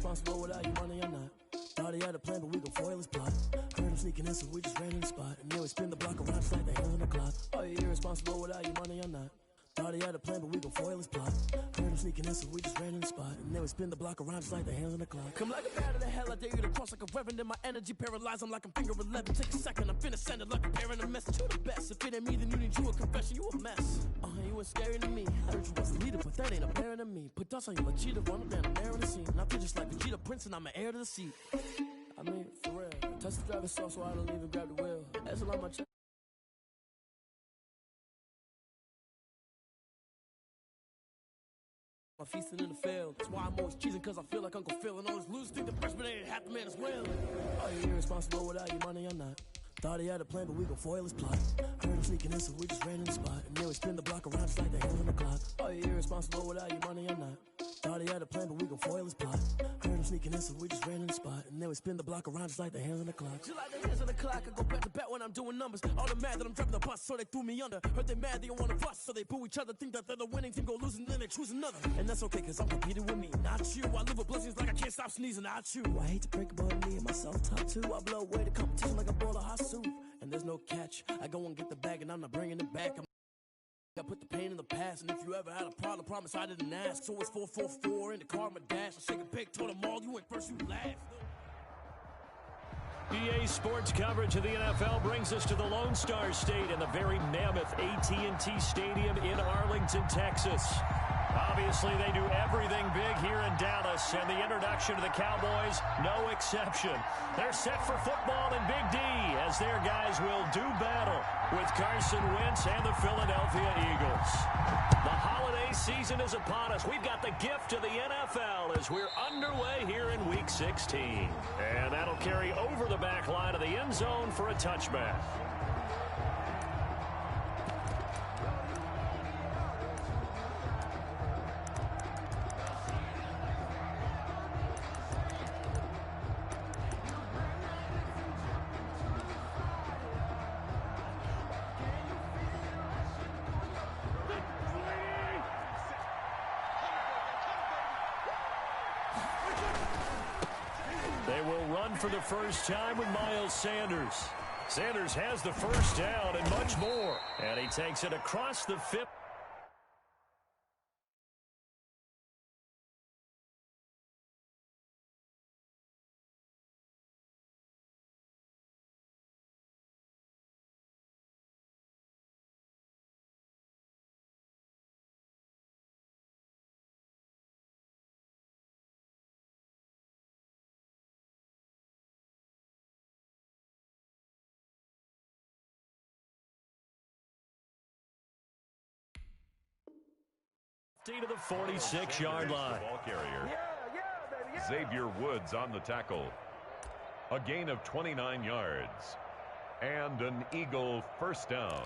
irresponsible without your money or not. Thought he had a plan, but we gon' foil his plot. Heard him sneaking in, so we just ran in the spot. And then we spin the block around just like the hands on the clock. Are you irresponsible without your money or not? Thought he had a plan, but we gon' foil his plot. Heard him sneaking in, so we just ran in the spot. And then we spin the block around just like the hands on the clock. Come like a bat of the hell, I dare you to cross like a reverend. In my energy paralyzed, I'm like I'm finger 11. Take a second, I'm finna send it like a parent a message. You the best, if it ain't me, then you need you a confession. You a mess. You ain't scary to me. I heard you was a leader, but that ain't apparent to me. Put dust on you like cheetah, run up down the air in the scene. And I feel just like Vegeta Prince, and I'm an heir to the seat. I mean, for real. Touch the driver's sauce so I don't even grab the wheel. That's a lot of my check. I'm feasting in the field. That's why I'm always cheesing, cause I feel like Uncle Phil. And all this lose think the freshman ain't half the man as well. Are you irresponsible without your money or not? Thought he had a plan, but we gon' foil his plot. Heard him sneaking in, so we just ran in the spot. And then we spin the block around just like the hands on the clock. Are you irresponsible without your money or not? Thought he had a plan, but we gon' foil his plot. Heard him sneaking in, so we just ran in the spot. And then we spin the block around just like the hands on the clock. Just like the hands on the clock, I go back to back when I'm doing numbers. All the mad that I'm driving the bus, so they threw me under. Heard they mad, they don't wanna bust, so they boo each other. Think that they're the winning team, go losing, then they choose another. And that's okay, cause I'm competing with me, not you. I live with blessings like I can't stop sneezing, not you. I hate to break about me and my self-talk too. I blow away the competition like a bowl of hot soup. And there's no catch. I go and get the bag and I'm not bringing it back. I put the pain in the past, and if you ever had a problem, promise I didn't ask. So it's 444 in the car, my dash. I shake a pig, told them all, you went first, you last. EA Sports coverage of the NFL brings us to the Lone Star State and the very mammoth AT&T Stadium in Arlington, Texas. Obviously, they do everything big here in Dallas, and the introduction to the Cowboys, no exception. They're set for football in Big D as their guys will do battle with Carson Wentz and the Philadelphia Eagles. The holiday season is upon us. We've got the gift of the NFL as we're underway here in Week 16. And that'll carry over the back line of the end zone for a touchback. For the first time with Miles Sanders. Sanders has the first down and much more. And he takes it across the 50. To the 46-yard line. Ball carrier. Xavier Woods on the tackle. A gain of 29 yards. And an Eagle first down.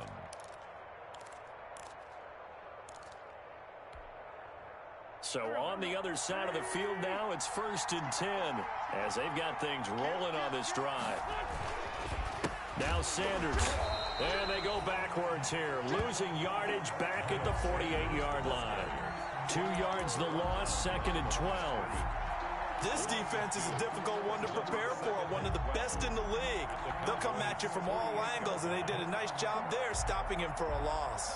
So on the other side of the field now, it's 1st and 10 as they've got things rolling on this drive. Now Sanders. And they go backwards here, losing yardage back at the 48-yard line. 2 yards the loss, 2nd and 12. This defense is a difficult one to prepare for, one of the best in the league. They'll come at you from all angles, and they did a nice job there stopping him for a loss.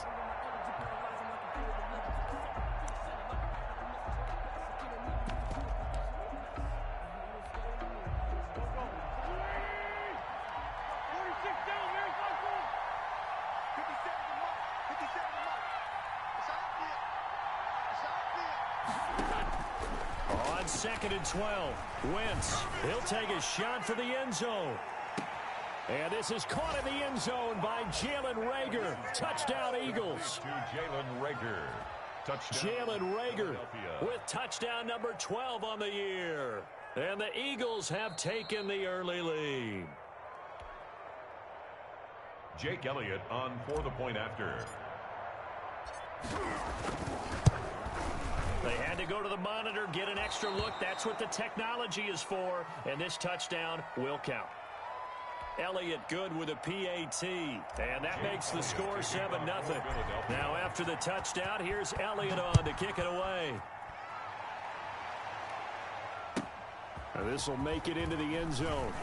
On 2nd and 12, Wentz, he'll take a shot for the end zone. And this is caught in the end zone by Jalen Reagor. Touchdown, Eagles. To Jalen Reagor. Touchdown. Jalen Reagor with touchdown number 12 on the year. And the Eagles have taken the early lead. Jake Elliott on for the point after. They had to go to the monitor, get an extra look. That's what the technology is for. And this touchdown will count. Elliott good with a PAT. And that makes the score 7-0. Now after the touchdown, here's Elliott on to kick it away. This will make it into the end zone.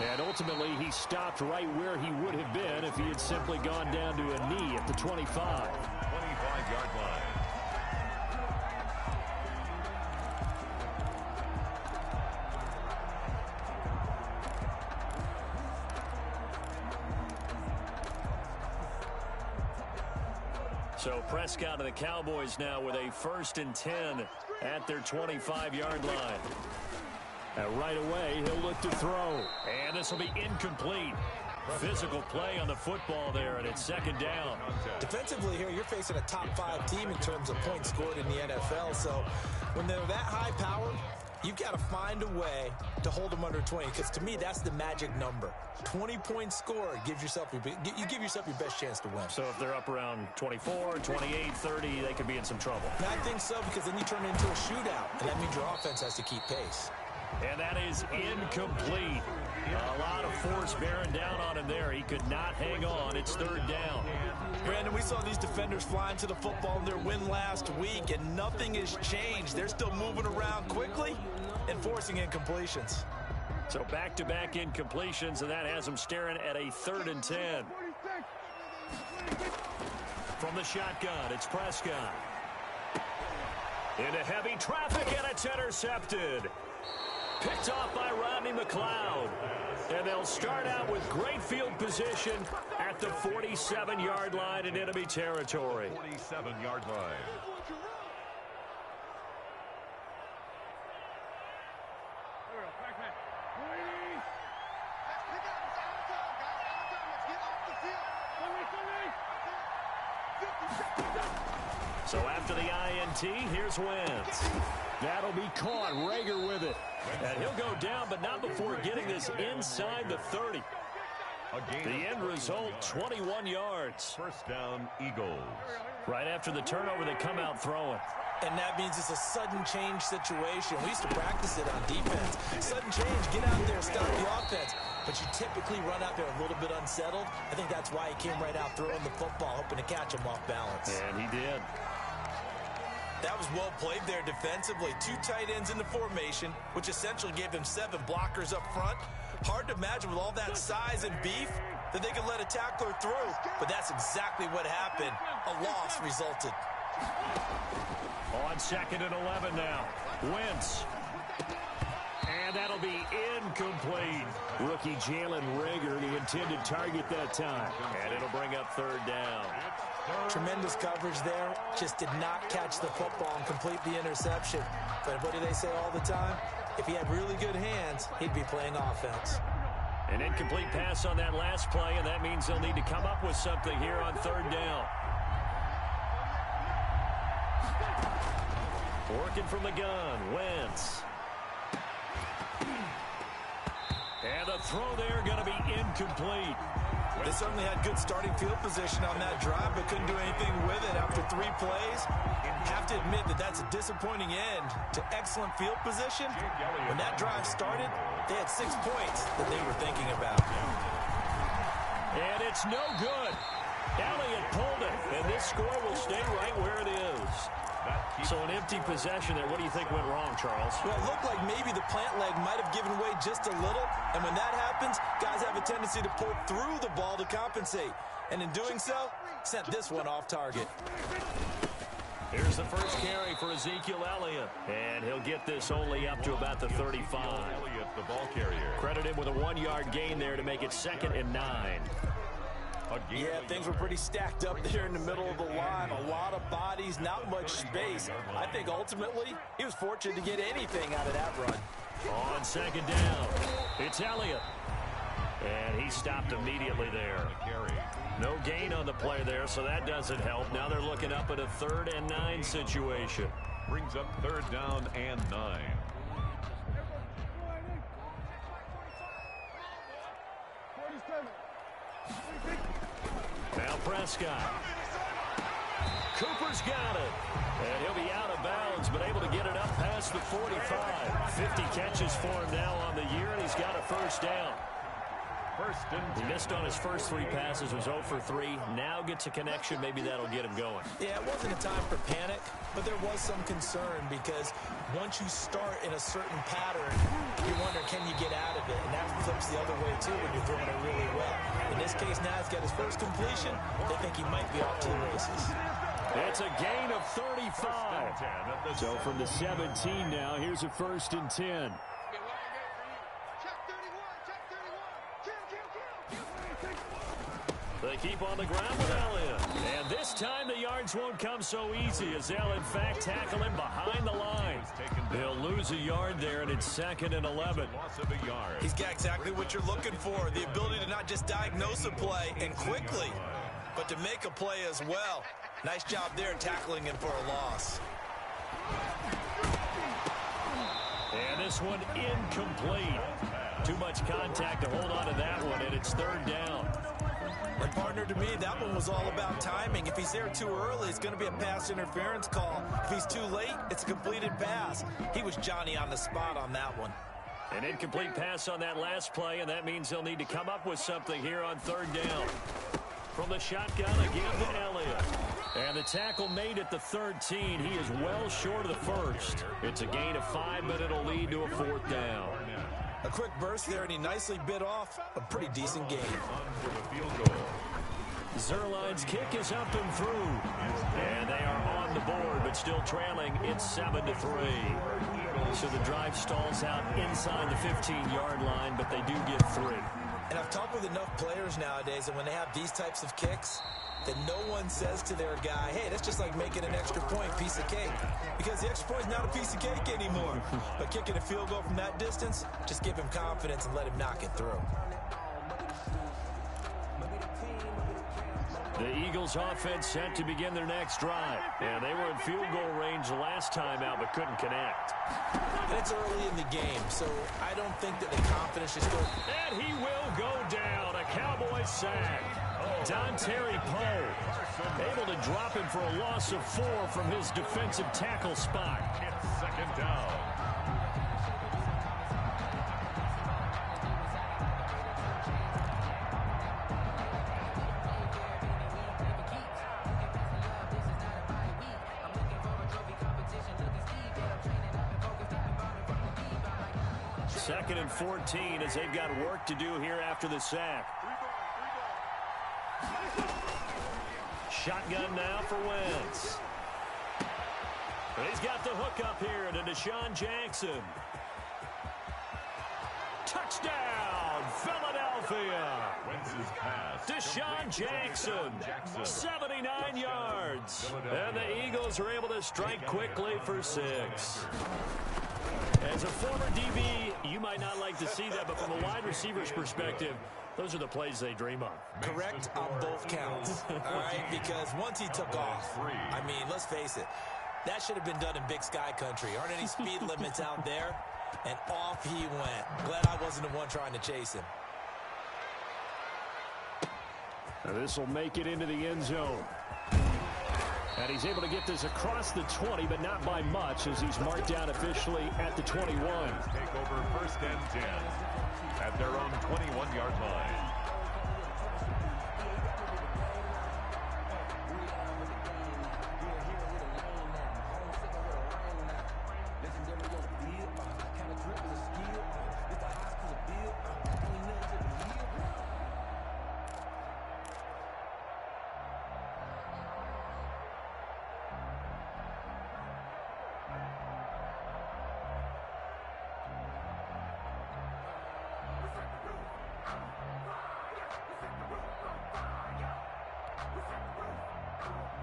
And ultimately, he stopped right where he would have been if he had simply gone down to a knee at the 25. 25-yard line. So Prescott and the Cowboys now with a 1st and 10 at their 25-yard line. And right away, he'll look to throw. And this will be incomplete. Physical play on the football there, and it's 2nd down. Defensively here, you're facing a top 5 team in terms of points scored in the NFL. So when they're that high powered, you've got to find a way to hold them under 20. Because to me, that's the magic number. 20 points scored gives yourself you give yourself your best chance to win. So if they're up around 24, 28, 30, they could be in some trouble. And I think so, because then you turn it into a shootout, and that means your offense has to keep pace. And that is incomplete. A lot of force bearing down on him there. He could not hang on. It's 3rd down. Brandon, we saw these defenders flying to the football in their win last week, and nothing has changed. They're still moving around quickly and forcing incompletions. So back-to-back incompletions, and that has them staring at a 3rd and 10. From the shotgun, it's Prescott. Into heavy traffic, and it's intercepted. Picked off by Rodney McLeod. And they'll start out with great field position at the 47-yard line in enemy territory. 47-yard line. So after the INT, here's Wentz. That'll be caught. Rager with it. And he'll go down, but not before getting this inside the 30. The end result, 21 yards. 1st down, Eagles. Right after the turnover, they come out throwing. And that means it's a sudden change situation. We used to practice it on defense. Sudden change, get out there, stop the offense. But you typically run out there a little bit unsettled. I think that's why he came right out throwing the football, hoping to catch him off balance. And he did. That was well played there defensively. 2 tight ends in the formation, which essentially gave them 7 blockers up front. Hard to imagine with all that size and beef that they could let a tackler through. But that's exactly what happened. A loss resulted. On 2nd and 11 now. Wentz. And that'll be incomplete. Rookie Jalen Rager, the intended target that time. And it'll bring up 3rd down. Tremendous coverage there. Just did not catch the football and complete the interception. But what do they say all the time? If he had really good hands, he'd be playing offense. An incomplete pass on that last play, and that means they'll need to come up with something here on 3rd down. Working from the gun, Wentz. And the throw there going to be incomplete. They certainly had good starting field position on that drive, but couldn't do anything with it after 3 plays. Have to admit that that's a disappointing end to excellent field position. When that drive started, they had 6 points that they were thinking about. And it's no good. Elliott pulled it, and this score will stay right where it is. So an empty possession there. What do you think went wrong, Charles? Well, it looked like maybe the plant leg might have given way just a little. And when that happens, guys have a tendency to pull through the ball to compensate. And in doing so, sent this one off target. Here's the first carry for Ezekiel Elliott. And he'll get this only up to about the 35. Elliott, the ball carrier. Credit him with a 1-yard gain there to make it 2nd and 9. Yeah, things were pretty stacked up there in the middle of the line. A lot of bodies, not much space. I think ultimately he was fortunate to get anything out of that run. On 2nd down, it's Elliott. And he stopped immediately there. No gain on the play there, so that doesn't help. Now they're looking up at a 3rd and 9 situation. Brings up 3rd down and 9. Now Prescott. Cooper's got it. And he'll be out of bounds, but able to get it up past the 45. 50 catches for him now on the year, and he's got a 1st down. First and 10. He missed on his first 3 passes, was 0 for 3. Now gets a connection. Maybe that'll get him going. Yeah, it wasn't a time for panic, but there was some concern because once you start in a certain pattern, you wonder, can you get out of it? And that flips the other way, too, when you're throwing it really well. In this case, now he's got his first completion. They think he might be off to the races. It's a gain of 35. So from the 17 now, here's a first and 10. They keep on the ground with Elliott. And this time the yards won't come so easy as they'll, in fact, tackle him behind the line. They'll lose a yard there, and it's 2nd and 11. Loss of a yard. He's got exactly what you're looking for, the ability to not just diagnose a play and quickly, but to make a play as well. Nice job there tackling him for a loss. And this one incomplete. Too much contact to hold on to that one, and it's 3rd down. And partner, to me, that one was all about timing. If he's there too early, it's going to be a pass interference call. If he's too late, it's a completed pass. He was Johnny on the spot on that one. An incomplete pass on that last play, and that means they'll need to come up with something here on 3rd down. From the shotgun again to Elliott. And the tackle made at the 13. He is well short of the first. It's a gain of 5, but it'll lead to a 4th down. A quick burst there, and he nicely bit off a pretty decent game. For the field goal. Zerline's kick is up and through. And they are on the board, but still trailing. It's 7-3. So the drive stalls out inside the 15-yard line, but they do get 3. And I've talked with enough players nowadays that when they have these types of kicks, that no one says to their guy, hey, that's just like making an extra point, piece of cake. Because the extra point's not a piece of cake anymore. But kicking a field goal from that distance, just give him confidence and let him knock it through. The Eagles offense set to begin their next drive. And they were in field goal range the last time out, but couldn't connect. And it's early in the game, so I don't think that the confidence just goes. And he will go down. A Cowboys sack. Dontari Poe able to drop him for a loss of 4 from his defensive tackle spot. It's 2nd down. Second and 14 as they've got work to do here after the sack. Shotgun now for Wentz. He's got the hook up here to Deshaun Jackson. Touchdown, Philadelphia. Wentz's pass. Deshaun Jackson, 79 yards. And the Eagles are able to strike quickly for 6. As a former DB, you might not like to see that, but from a wide receiver's perspective, those are the plays they dream of. Correct on both counts, all right? Because once he took off, I mean, let's face it, that should have been done in Big Sky Country. Aren't any speed limits out there? And off he went. Glad I wasn't the one trying to chase him. Now this will make it into the end zone. And he's able to get this across the 20, but not by much, as he's marked down officially at the 21. Take over 1st and 10 at their own 21-yard line.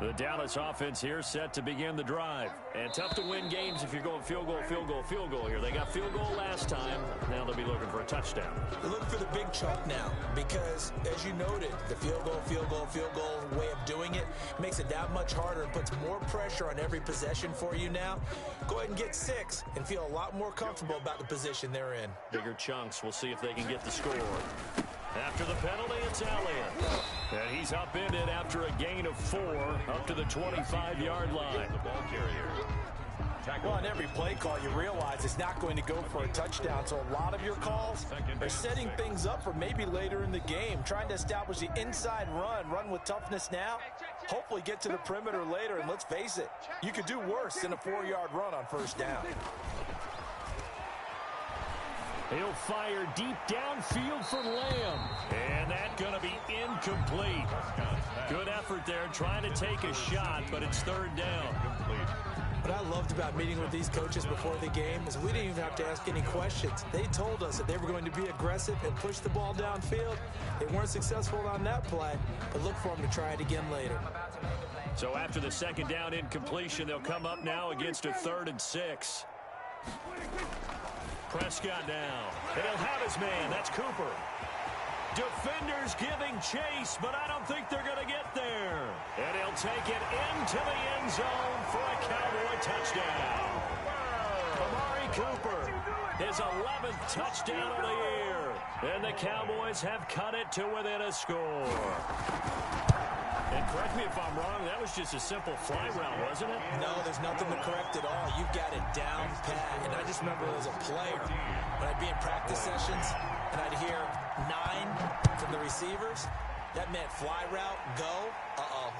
The Dallas offense here set to begin the drive. And tough to win games if you're going field goal, field goal, field goal here. They got field goal last time. Now they'll be looking for a touchdown. They're looking for the big chunk now because, as you noted, the field goal way of doing it makes it that much harder and puts more pressure on every possession for you now. Go ahead and get 6 and feel a lot more comfortable about the position they're in. Bigger chunks. We'll see if they can get the score. After the penalty, it's Elliott. And he's upended after a gain of 4 up to the 25-yard line. The ball carrier. tackle. Well, on every play call, you realize it's not going to go for a touchdown. So a lot of your calls are setting things up for maybe later in the game, trying to establish the inside run with toughness now, hopefully get to the perimeter later. And let's face it, you could do worse than a 4-yard run on first down. He'll fire deep downfield for Lamb. And that's going to be incomplete. Good effort there trying to take a shot, but it's third down. What I loved about meeting with these coaches before the game is we didn't even have to ask any questions. They told us that they were going to be aggressive and push the ball downfield. They weren't successful on that play, but look for them to try it again later. So after the second down incompletion, they'll come up now against a 3rd and 6. Prescott now. And he'll have his man. That's Cooper. Defenders giving chase, but I don't think they're going to get there. And he'll take it into the end zone for a Cowboy touchdown. Amari Cooper, his 11th touchdown of the year. And the Cowboys have cut it to within a score. And correct me if I'm wrong, that was just a simple fly route, wasn't it? No, there's nothing to correct at all. You've got it down pat. And I just remember as a player, when I'd be in practice sessions, and I'd hear 9 from the receivers, that meant fly route, go,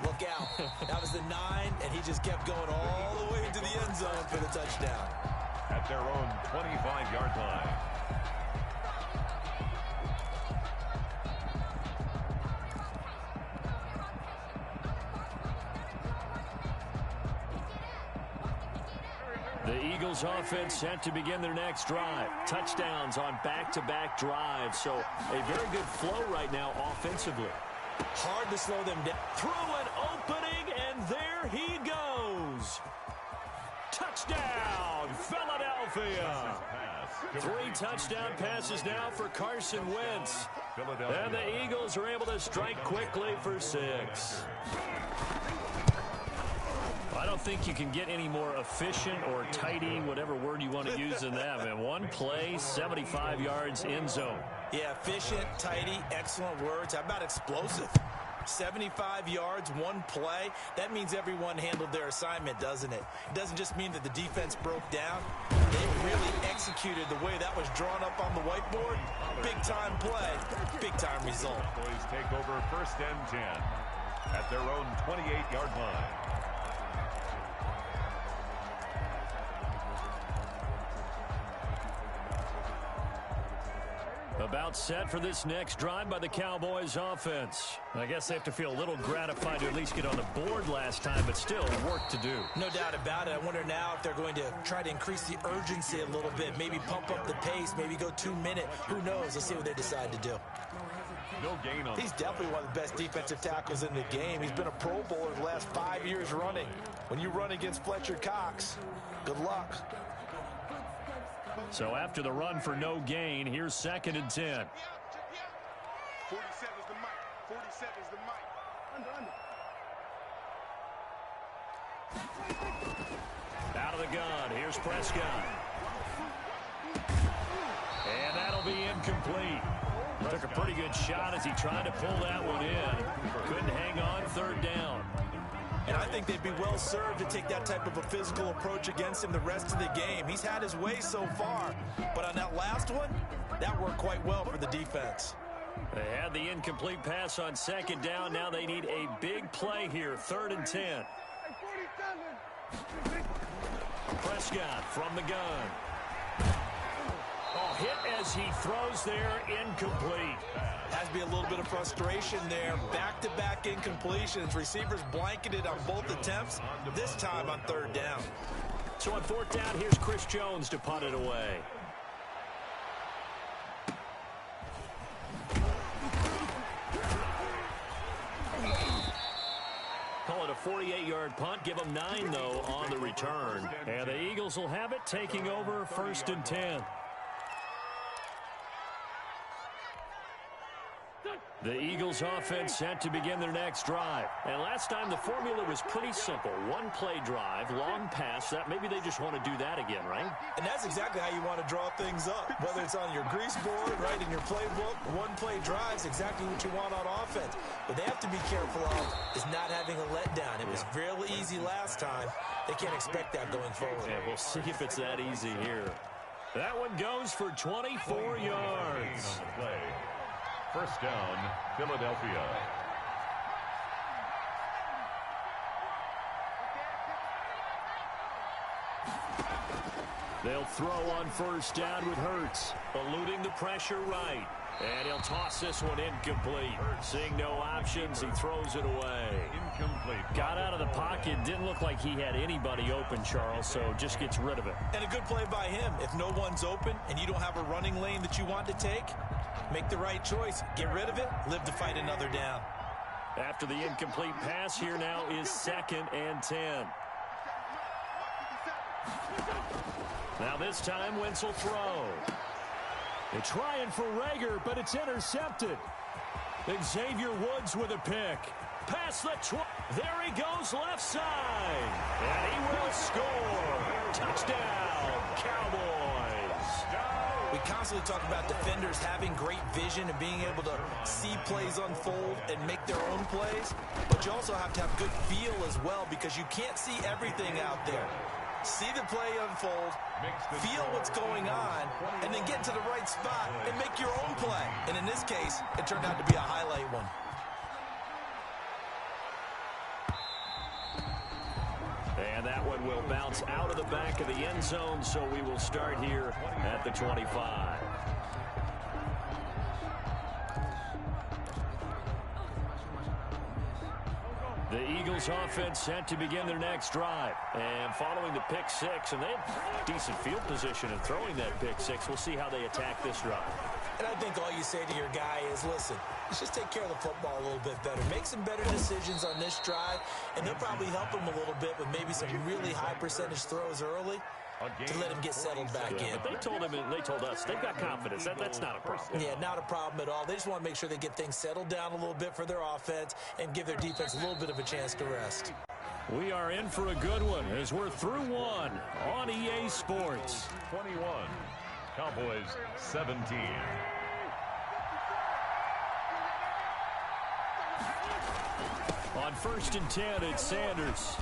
look out. That was the 9, and he just kept going all the way into the end zone for the touchdown. At their own 25-yard line. The Eagles offense set to begin their next drive. Touchdowns on back-to-back drives. So a very good flow right now offensively. Hard to slow them down. Through an opening, and there he goes. Touchdown, Philadelphia. 3 touchdown passes now for Carson Wentz. And the Eagles are able to strike quickly for 6. I don't think you can get any more efficient or tidy, whatever word you want to use in that. Man, one play, 75 yards, end zone. Yeah, efficient, tidy, excellent words. How about explosive? 75 yards, one play. That means everyone handled their assignment, doesn't it? It doesn't just mean that the defense broke down. They really executed the way that was drawn up on the whiteboard. Big-time play, big-time result. Cowboys take over 1st and 10 at their own 28-yard line. About set for this next drive by the Cowboys offense. I guess they have to feel a little gratified to at least get on the board last time, but still work to do. No doubt about it. I wonder now if they're going to try to increase the urgency a little bit, maybe pump up the pace, maybe go 2-minute. Who knows? Let's see what they decide to do. No gain on. He's definitely one of the best defensive tackles in the game. He's been a Pro Bowler the last 5 years running. When you run against Fletcher Cox, good luck. So after the run for no gain, here's 2nd and 10. 47's the mic. 47's the mic. Out of the gun, here's Prescott. And that'll be incomplete. Took a pretty good shot as he tried to pull that one in. Couldn't hang on, 3rd down. And I think they'd be well served to take that type of a physical approach against him the rest of the game. He's had his way so far, but on that last one, that worked quite well for the defense. They had the incomplete pass on 2nd down. Now they need a big play here, 3rd and 10. Prescott from the gun. Oh, hit as he throws there, incomplete. Has to be a little bit of frustration there. Back-to-back incompletions. Receivers blanketed on both attempts, this time on 3rd down. So on 4th down, here's Chris Jones to punt it away. Call it a 48-yard punt. Give them 9, though, on the return. And the Eagles will have it, taking over 1st and 10. The Eagles offense set to begin their next drive. And last time the formula was pretty simple. One play drive, long pass. That maybe they just want to do that again, right? And that's exactly how you want to draw things up. Whether it's on your grease board, right, in your playbook, one play drive is exactly what you want on offense. What they have to be careful of is not having a letdown. It was really easy last time. They can't expect that going forward. Yeah, we'll see if it's that easy here. That one goes for 24 yards. First down, Philadelphia. They'll throw on first down with Hurts, eluding the pressure right. And he'll toss this one incomplete. Seeing no options, he throws it away. Incomplete. Got out of the pocket. Didn't look like he had anybody open, Charles, so just gets rid of it. And a good play by him. If no one's open and you don't have a running lane that you want to take, make the right choice. Get rid of it. Live to fight another down. After the incomplete pass, here now is 2nd and 10. Now this time, Wentz will throw. They're trying for Rager, but it's intercepted. Xavier Woods with a pick. Past the 20. There he goes left side. And he will score. Touchdown, Cowboys. We constantly talk about defenders having great vision and being able to see plays unfold and make their own plays. But you also have to have good feel as well because you can't see everything out there. See the play unfold, feel what's going on, and then get to the right spot and make your own play. And in this case, it turned out to be a highlight one. And that one will bounce out of the back of the end zone, so we will start here at the 25. The Eagles offense set to begin their next drive. And following the pick six, and they have decent field position in throwing that pick six. We'll see how they attack this drive. And I think all you say to your guy is, listen, let's just take care of the football a little bit better. Make some better decisions on this drive, and they'll probably help him a little bit with maybe some really high percentage throws early to let him get settled back in. But they told him, and they told us, they've got confidence. That's not a problem. Yeah, not a problem at all. They just want to make sure they get things settled down a little bit for their offense and give their defense a little bit of a chance to rest. We are in for a good one as we're through one on EA Sports. 21. Cowboys 17. On 1st and 10, it's Sanders.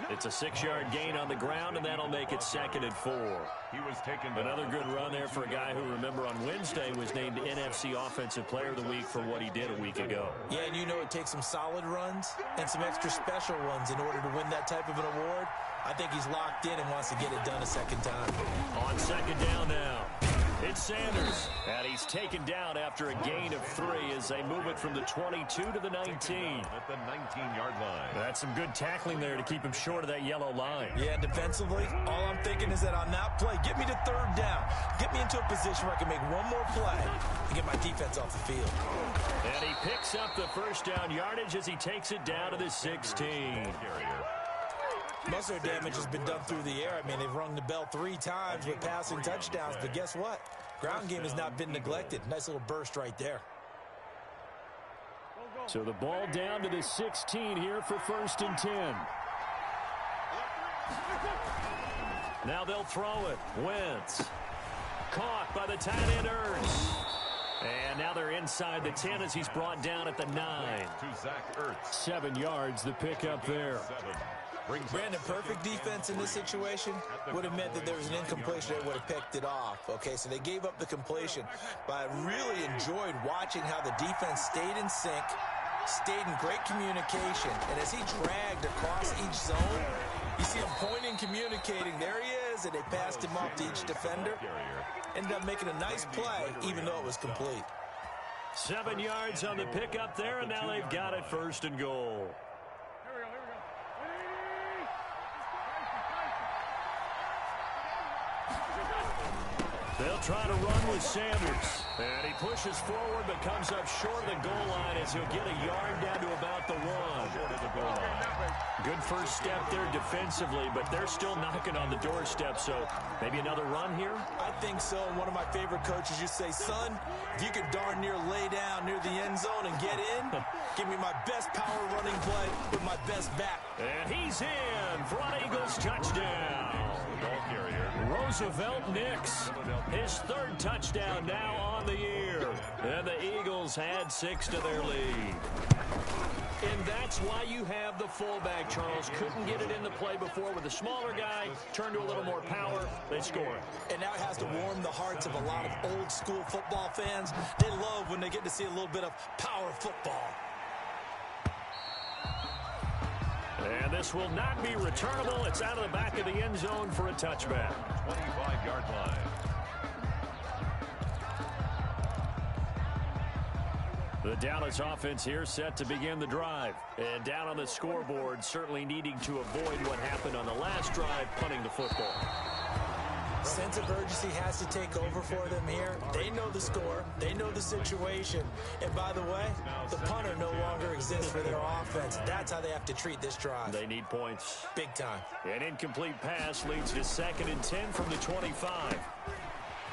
It's a 6-yard gain on the ground, and that'll make it 2nd and 4. He was taken. Another good run there for a guy who, remember, on Wednesday was named NFC Offensive Player of the Week for what he did a week ago. Yeah, and you know it takes some solid runs and some extra special runs in order to win that type of an award. I think he's locked in and wants to get it done a second time. On 2nd down now, it's Sanders. And he's taken down after a gain of 3 as they move it from the 22 to the 19. At the 19-yard line. That's some good tackling there to keep him short of that yellow line. Yeah, defensively, all I'm thinking is that on that play, get me to 3rd down. Get me into a position where I can make one more play and get my defense off the field. And he picks up the 1st down yardage as he takes it down to the 16. Most of their damage has been done through the air. I mean, they've rung the bell 3 times with passing touchdowns, but guess what? Ground game has not been neglected. Nice little burst right there. So the ball down to the 16 here for 1st and 10. Now they'll throw it. Wentz. Caught by the tight end Ertz. And now they're inside the 10 as he's brought down at the 9. To Zach Ertz. 7 yards, the pickup there. Brandon, perfect defense in this situation would have meant that there was an incompletion. They would have picked it off. Okay, so they gave up the completion. But I really enjoyed watching how the defense stayed in sync, stayed in great communication. And as he dragged across each zone, you see him pointing, communicating. There he is, and they passed him off to each defender. Ended up making a nice play, even though it was complete. 7 yards on the pickup there, and now they've got it 1st and goal. They'll try to run with Sanders. And he pushes forward but comes up short of the goal line as he'll get a yard down to about the 1. Good first step there defensively, but they're still knocking on the doorstep, so maybe another run here? I think so. One of my favorite coaches used to say, son, if you could darn near lay down near the end zone and get in, give me my best power running play with my best back. And he's in for an Eagles touchdown. Ball carrier. Roosevelt Nix, his 3rd touchdown now on the year. And the Eagles add 6 to their lead. And that's why you have the fullback, Charles. Couldn't get it in the play before with the smaller guy. Turned to a little more power. They score. And now it has to warm the hearts of a lot of old-school football fans. They love when they get to see a little bit of power football. And this will not be returnable. It's out of the back of the end zone for a touchback. 25-yard line. The Dallas offense here set to begin the drive. And down on the scoreboard, certainly needing to avoid what happened on the last drive, punting the football. Sense of urgency has to take over for them here. They know the score. They know the situation. And by the way, the punter no longer exists for their offense. That's how they have to treat this drive. They need points. Big time. An incomplete pass leads to 2nd and 10 from the 25.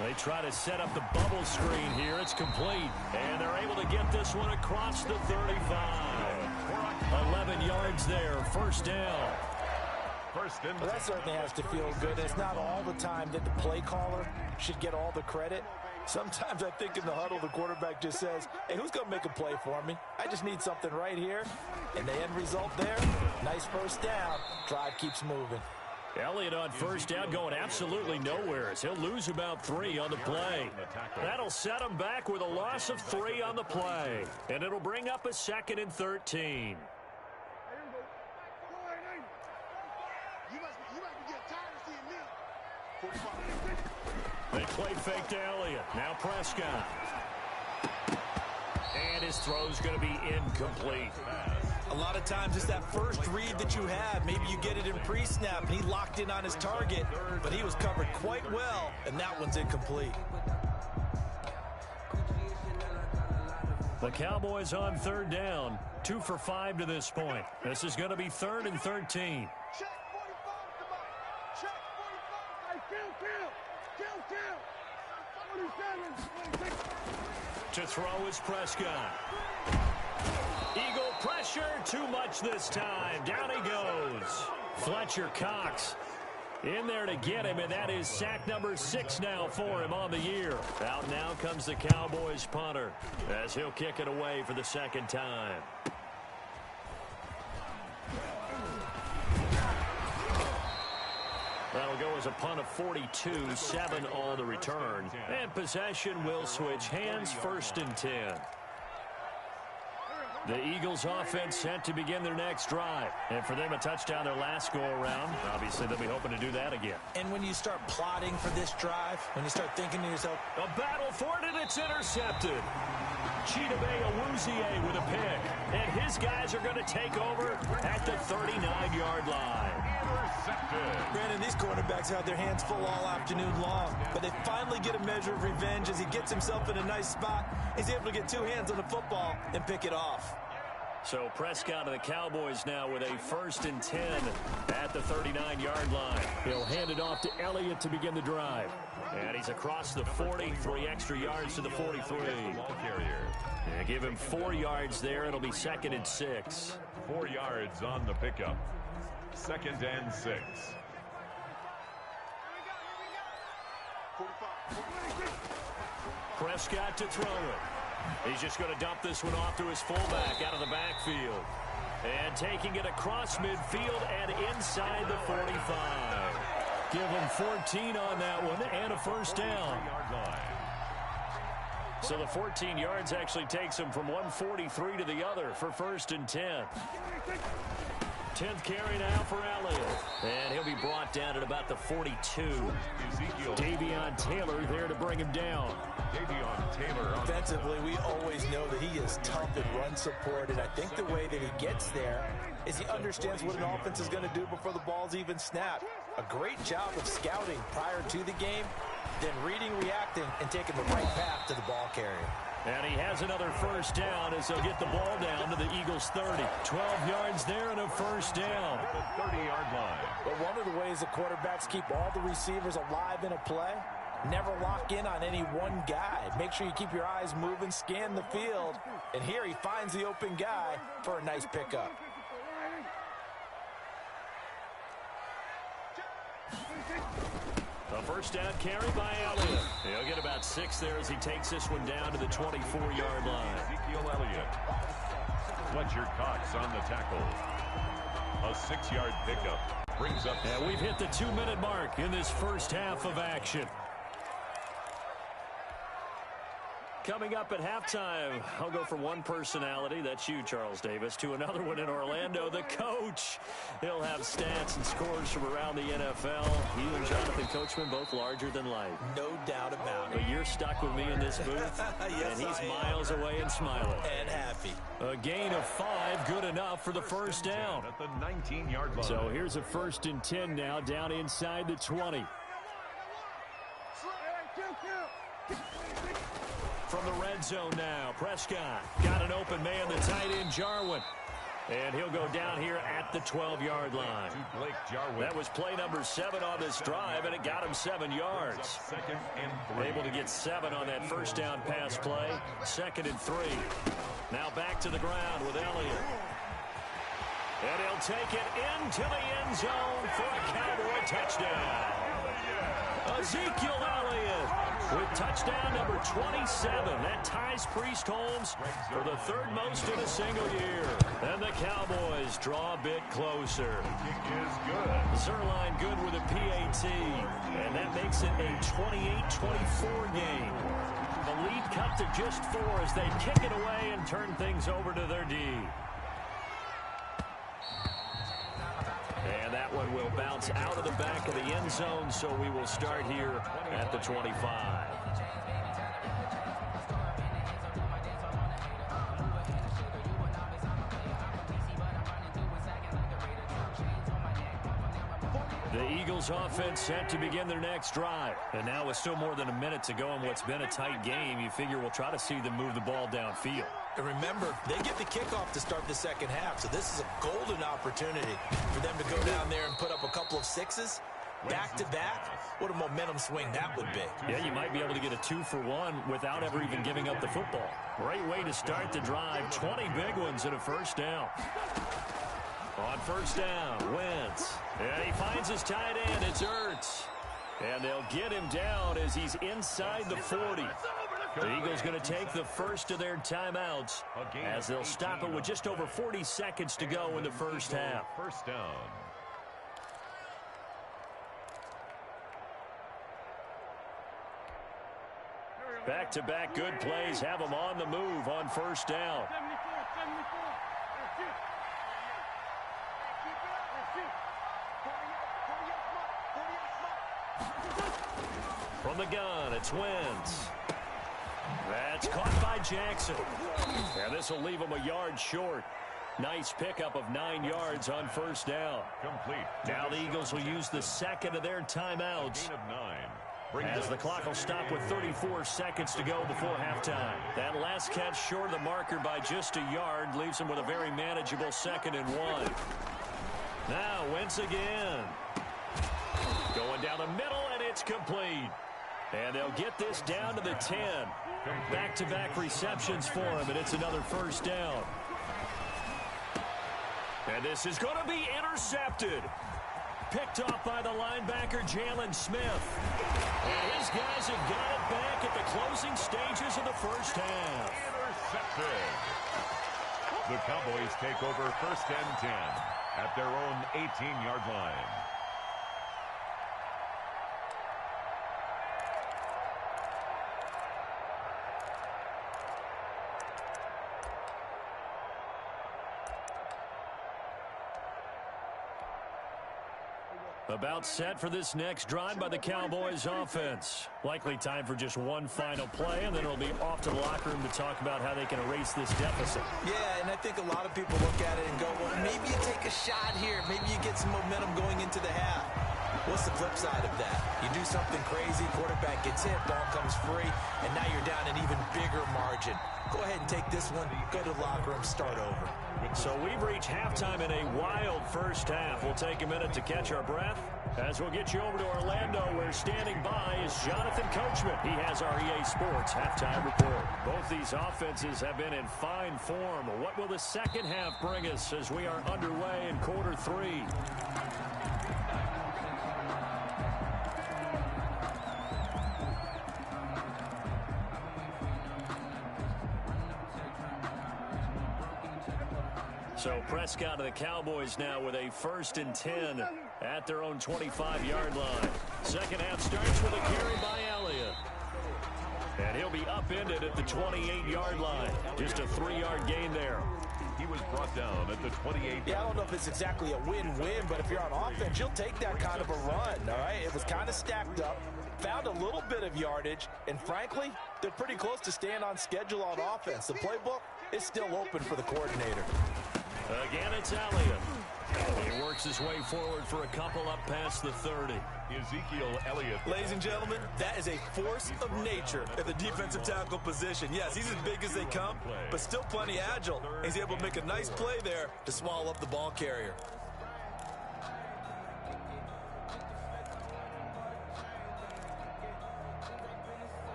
They try to set up the bubble screen here. It's complete. And they're able to get this one across the 35. 11 yards there. 1st down. Well, that certainly has to feel good. It's not all the time that the play caller should get all the credit. Sometimes I think in the huddle, the quarterback just says, hey, who's going to make a play for me? I just need something right here. And the end result there, nice 1st down. Drive keeps moving. Elliott on 1st down going absolutely nowhere as he'll lose about 3 on the play. That'll set him back with a loss of 3 on the play. And it'll bring up a 2nd and 13. They play fake to Elliott. Now Prescott. And his throw's going to be incomplete. A lot of times it's that first read that you have. Maybe you get it in pre-snap, and he locked in on his target, but he was covered quite well, and that one's incomplete. The Cowboys on 3rd down. 2 for 5 to this point. This is going to be 3rd and 13. Check 45. Check 45. Kill. 47. To throw is Prescott. Eagle pressure, too much this time. Down he goes. Fletcher Cox in there to get him, and that is sack number 6 now for him on the year. Out now comes the Cowboys punter as he'll kick it away for the 2nd time. That'll go as a punt of 42, 7 all to return. And possession will switch hands, 1st and 10. The Eagles offense set to begin their next drive. And for them, a touchdown their last go-around. Obviously, they'll be hoping to do that again. And when you start plotting for this drive, when you start thinking to yourself, a battle for it, and it's intercepted. Chidobe Awuzie with a pick. And his guys are going to take over at the 39-yard line. Brandon, these quarterbacks had their hands full all afternoon long, but they finally get a measure of revenge as he gets himself in a nice spot. He's able to get 2 hands on the football and pick it off. So Prescott of the Cowboys now with a 1st and 10 at the 39-yard line. He'll hand it off to Elliott to begin the drive. And he's across the 40, 3 extra yards to the 43. And give him 4 yards there. It'll be 2nd and 6. 4 yards on the pickup. 2nd and 6. Prescott to throw it. He's just going to dump this one off to his fullback out of the backfield. And taking it across midfield and inside the 45. Give him 14 on that one and a 1st down. So the 14 yards actually takes him from 143 to the other for 1st and 10. 10th carry now for Elliott. And he'll be brought down at about the 42. Davion Taylor there to bring him down. Davion Taylor. Offensively, we always know that he is tough in run support, and I think the way that he gets there is he understands what an offense is going to do before the ball's even snapped. A great job of scouting prior to the game, then reading, reacting, and taking the right path to the ball carrier. And he has another first down as they'll get the ball down to the Eagles' 30. 12 yards there and a first down. At the 30-yard line. But one of the ways that quarterbacks keep all the receivers alive in a play, never lock in on any one guy. Make sure you keep your eyes moving, scan the field. And here he finds the open guy for a nice pickup. A first down carry by Elliott. He'll get about 6 there as he takes this one down to the 24-yard line. Ezekiel Elliott. Fletcher Cox on the tackle. A 6-yard pickup. Brings up. And we've hit the 2-minute mark in this first half of action. Coming up at halftime, I'll go from one personality, that's you, Charles Davis, to another one in Orlando, the coach. He'll have stats and scores from around the NFL. He and Jonathan Coachman both larger than life. No doubt about it. But you're stuck with me in this booth, Yes, and he's miles away and smiling. And happy. A gain of 5, good enough for the first down. At the 19-yard line. So here's a 1st and 10 now, down inside the 20. From the red zone now, Prescott got an open man, the tight end Jarwin. And he'll go down here at the 12-yard line. To Blake Jarwin. That was play number 7 on this drive, and it got him 7 yards. 2nd and 3. Able to get 7 on that first down pass play. 2nd and 3. Now back to the ground with Elliott. And he'll take it into the end zone for a Cowboy touchdown. Ezekiel Elliott with touchdown number 27. That ties Priest Holmes for the 3rd most in a single year. And the Cowboys draw a bit closer. Kick is good. Zerline good with a PAT. And that makes it a 28-24 game. The lead cut to just 4 as they kick it away and turn things over to their D. And that one will bounce out of the back of the end zone, so we will start here at the 25. The Eagles offense set to begin their next drive. And now with still more than a minute to go in what's been a tight game, you figure we'll try to see them move the ball downfield. And remember, they get the kickoff to start the second half, so this is a golden opportunity for them to go down there and put up a couple of 6s back-to-back. What a momentum swing that would be. Yeah, you might be able to get a 2-for-1 without ever even giving up the football. Great way to start the drive. 20 big ones and a first down. On first down, Wentz. And he finds his tight end. It's Ertz. And they'll get him down as he's inside the 40. The Eagles going to take the first of their timeouts as they'll stop it with just over 40 seconds to go in the first half. First down. Back-to-back good plays have them on the move on first down. From the gun, it's Wentz. That's caught by Jackson. And this will leave him a yard short. Nice pickup of 9 yards on first down. Complete. Now the Eagles will use the second of their timeouts. Gain of 9. As the clock will stop with 34 seconds to go before halftime. That last catch short of the marker by just a yard leaves him with a very manageable 2nd and 1. Now Wentz again. Going down the middle, and it's complete. And they'll get this down to the 10. Back-to-back receptions for him, and it's another first down. And this is going to be intercepted. Picked off by the linebacker, Jalen Smith. And his guys have got it back at the closing stages of the first half. Intercepted. The Cowboys take over 1st and 10 at their own 18-yard line. About set for this next drive by the Cowboys offense. Likely time for just one final play, and then it'll be off to the locker room to talk about how they can erase this deficit. Yeah, and I think a lot of people look at it and go, well, maybe you take a shot here. Maybe you get some momentum going into the half. What's the flip side of that? You do do something crazy, quarterback gets hit, ball comes free, and now you're down an even bigger margin. Go ahead and take this one, go to the locker room, start over. So we've reached halftime in a wild first half. We'll take a minute to catch our breath as we'll get you over to Orlando, where standing by is Jonathan Coachman. He has our EA Sports halftime report. Both these offenses have been in fine form. What will the second half bring us as we are underway in quarter three? So Prescott of the Cowboys now with a 1st and 10 at their own 25-yard line. Second half starts with a carry by Elliott. And he'll be upended at the 28-yard line. Just a 3-yard gain there. He was brought down at the 28. Yeah, I don't know if it's exactly a win-win, but if you're on offense, you'll take that kind of a run, all right? It was kind of stacked up, found a little bit of yardage, and frankly, they're pretty close to staying on schedule on offense. The playbook is still open for the coordinator. Again, it's Elliott. He works his way forward for a couple up past the 30. Ezekiel Elliott. Ladies and gentlemen, that is a force of nature at the defensive tackle position. Yes, he's as big as they come, but still plenty agile. He's able to make a nice play there to swallow up the ball carrier.